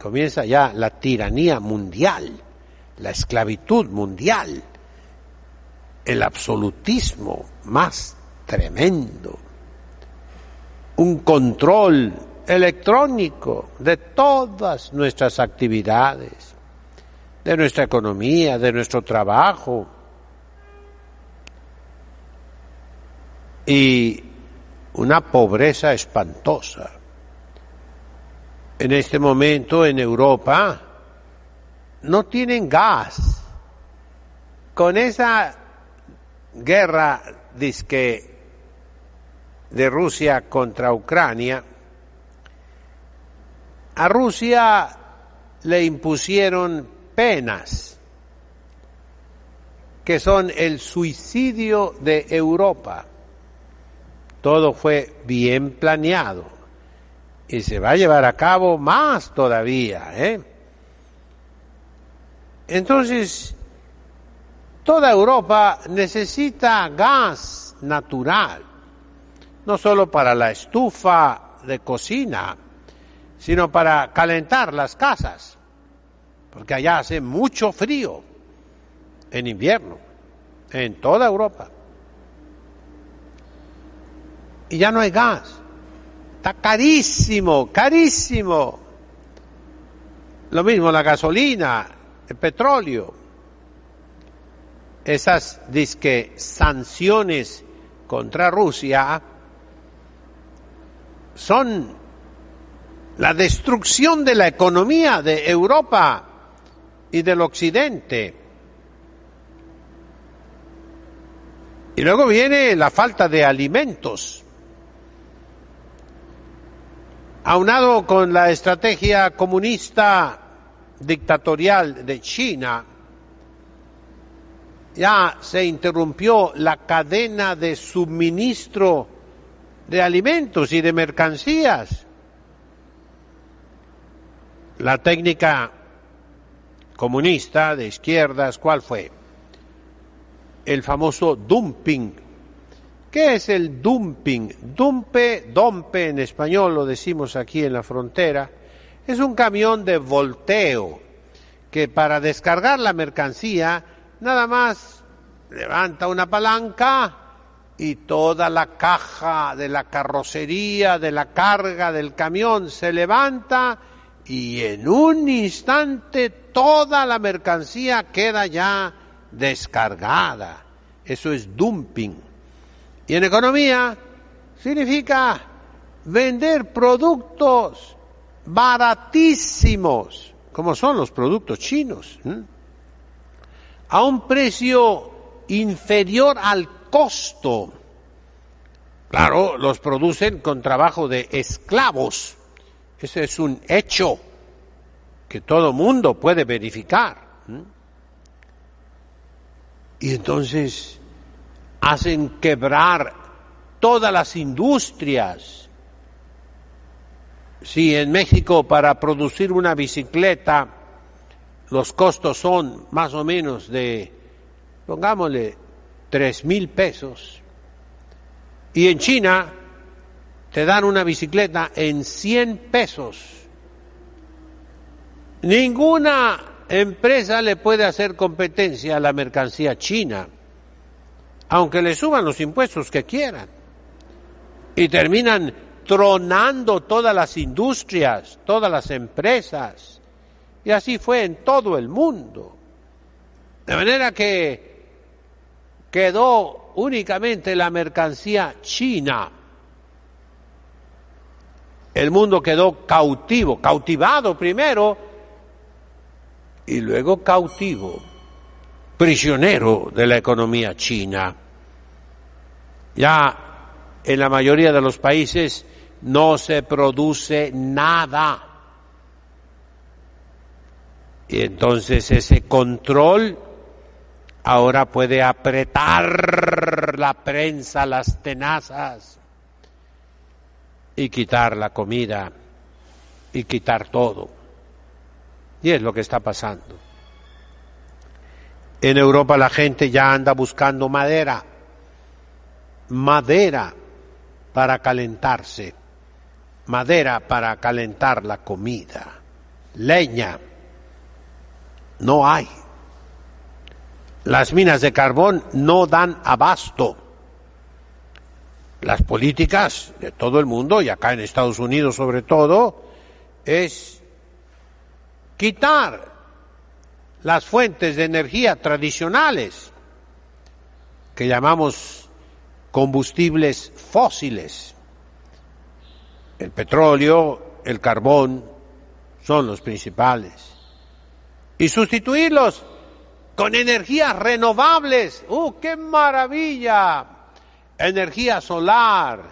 comienza ya la tiranía mundial, la esclavitud mundial, el absolutismo más tremendo, un control electrónico de todas nuestras actividades, de nuestra economía, de nuestro trabajo, y una pobreza espantosa. En este momento en Europa no tienen gas. Con esa guerra dizque de Rusia contra Ucrania, a Rusia le impusieron penas que son el suicidio de Europa. Todo fue bien planeado y se va a llevar a cabo más todavía, Entonces, toda Europa necesita gas natural, no solo para la estufa de cocina, sino para calentar las casas, porque allá hace mucho frío en invierno, en toda Europa. Y ya no hay gas. Está carísimo, carísimo. Lo mismo la gasolina, el petróleo. Esas disque sanciones contra Rusia son la destrucción de la economía de Europa y del Occidente. Y luego viene la falta de alimentos. Aunado con la estrategia comunista dictatorial de China, ya se interrumpió la cadena de suministro de alimentos y de mercancías. La técnica comunista de izquierdas, ¿cuál fue? El famoso dumping. ¿Qué es el dumping? Dompe en español, lo decimos aquí en la frontera, es un camión de volteo que para descargar la mercancía nada más levanta una palanca y toda la caja de la carrocería, de la carga del camión se levanta y en un instante toda la mercancía queda ya descargada. Eso es dumping. Y en economía significa vender productos baratísimos, como son los productos chinos, a un precio inferior al costo. Claro, los producen con trabajo de esclavos. Ese es un hecho que todo mundo puede verificar. Y entonces hacen quebrar todas las industrias. Si en México para producir una bicicleta los costos son más o menos de, pongámosle, 3,000 pesos, y en China te dan una bicicleta en 100 pesos, ninguna empresa le puede hacer competencia a la mercancía china, aunque le suban los impuestos que quieran, y terminan tronando todas las industrias, todas las empresas, y así fue en todo el mundo. De manera que quedó únicamente la mercancía china. El mundo quedó cautivado primero, y luego cautivo, prisionero de la economía china. Ya en la mayoría de los países no se produce nada. Y entonces ese control ahora puede apretar la prensa, las tenazas, y quitar la comida, y quitar todo. Y es lo que está pasando. En Europa la gente ya anda buscando madera para calentarse, madera para calentar la comida. leña. No hay. Las minas de carbón no dan abasto. Las políticas de todo el mundo, y acá en Estados Unidos sobre todo, es quitar las fuentes de energía tradicionales, que llamamos combustibles fósiles. El petróleo, el carbón, son los principales. Y sustituirlos con energías renovables. ¡Qué maravilla! Energía solar,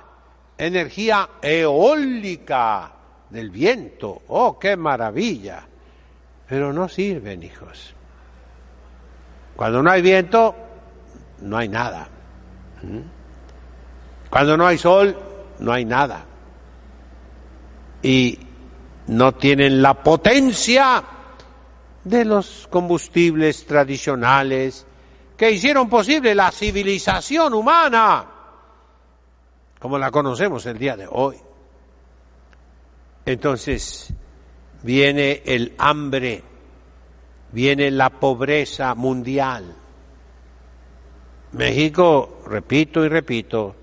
energía eólica del viento. ¡Oh, qué maravilla! Pero no sirven, hijos. Cuando no hay viento, no hay nada. Cuando no hay sol, no hay nada. Y no tienen la potencia de los combustibles tradicionales que hicieron posible la civilización humana, como la conocemos el día de hoy. Entonces, viene el hambre, viene la pobreza mundial. México, repito y repito,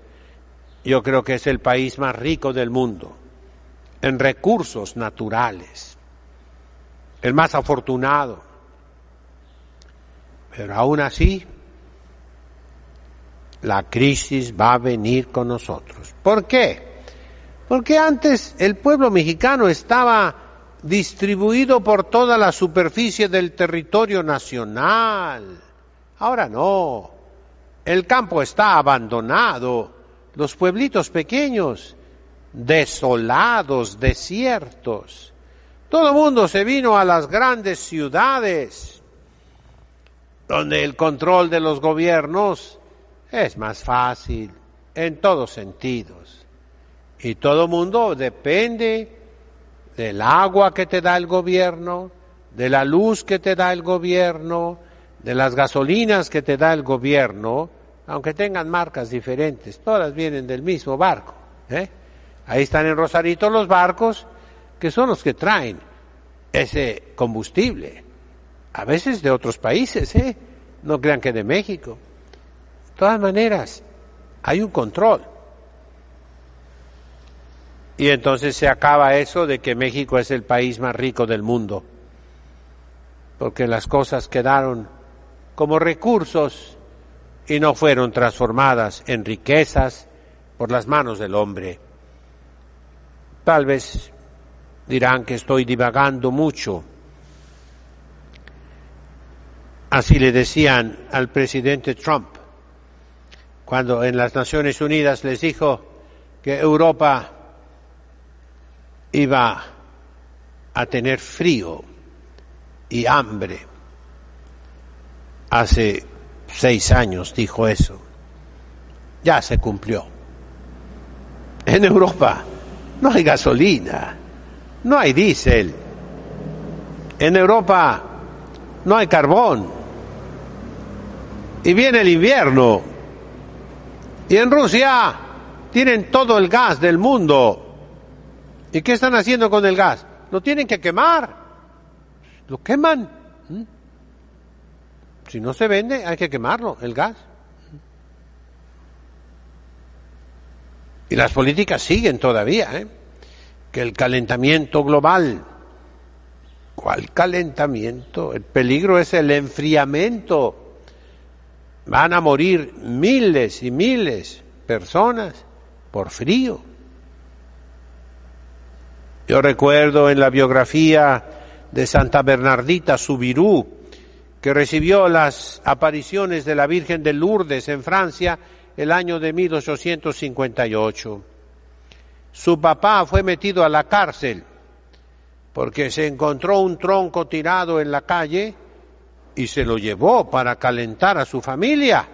yo creo que es el país más rico del mundo en recursos naturales, el más afortunado. Pero aún así, la crisis va a venir con nosotros. ¿Por qué? Porque antes el pueblo mexicano estaba distribuido por toda la superficie del territorio nacional. Ahora no. El campo está abandonado, los pueblitos pequeños, desolados, desiertos. Todo el mundo se vino a las grandes ciudades, donde el control de los gobiernos es más fácil en todos sentidos. Y todo el mundo depende del agua que te da el gobierno, de la luz que te da el gobierno, de las gasolinas que te da el gobierno, aunque tengan marcas diferentes, todas vienen del mismo barco. Ahí están en Rosarito los barcos que son los que traen ese combustible, a veces de otros países, no crean que de México. De todas maneras, hay un control. Y entonces se acaba eso de que México es el país más rico del mundo, porque las cosas quedaron como recursos y no fueron transformadas en riquezas por las manos del hombre. Tal vez dirán que estoy divagando mucho. Así le decían al presidente Trump, cuando en las Naciones Unidas les dijo que Europa iba a tener frío y hambre. Hace 6 años dijo eso. Ya se cumplió. En Europa no hay gasolina, no hay diésel. En Europa no hay carbón. Y viene el invierno. Y en Rusia tienen todo el gas del mundo. ¿Y qué están haciendo con el gas? Lo tienen que quemar. Lo queman. Si no se vende, hay que quemarlo, el gas. Y las políticas siguen todavía, que el calentamiento global. ¿Cuál calentamiento? El peligro es el enfriamiento. Van a morir miles y miles de personas por frío. Yo recuerdo en la biografía de Santa Bernardita Soubirous, que recibió las apariciones de la Virgen de Lourdes en Francia el año de 1858. Su papá fue metido a la cárcel porque se encontró un tronco tirado en la calle y se lo llevó para calentar a su familia.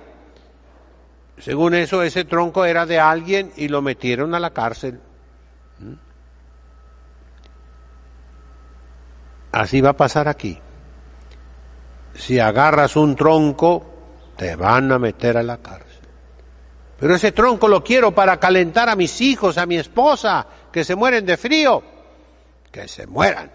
Según eso, ese tronco era de alguien y lo metieron a la cárcel. Así va a pasar aquí. Si agarras un tronco, te van a meter a la cárcel. Pero ese tronco lo quiero para calentar a mis hijos, a mi esposa, que se mueren de frío. Que se mueran.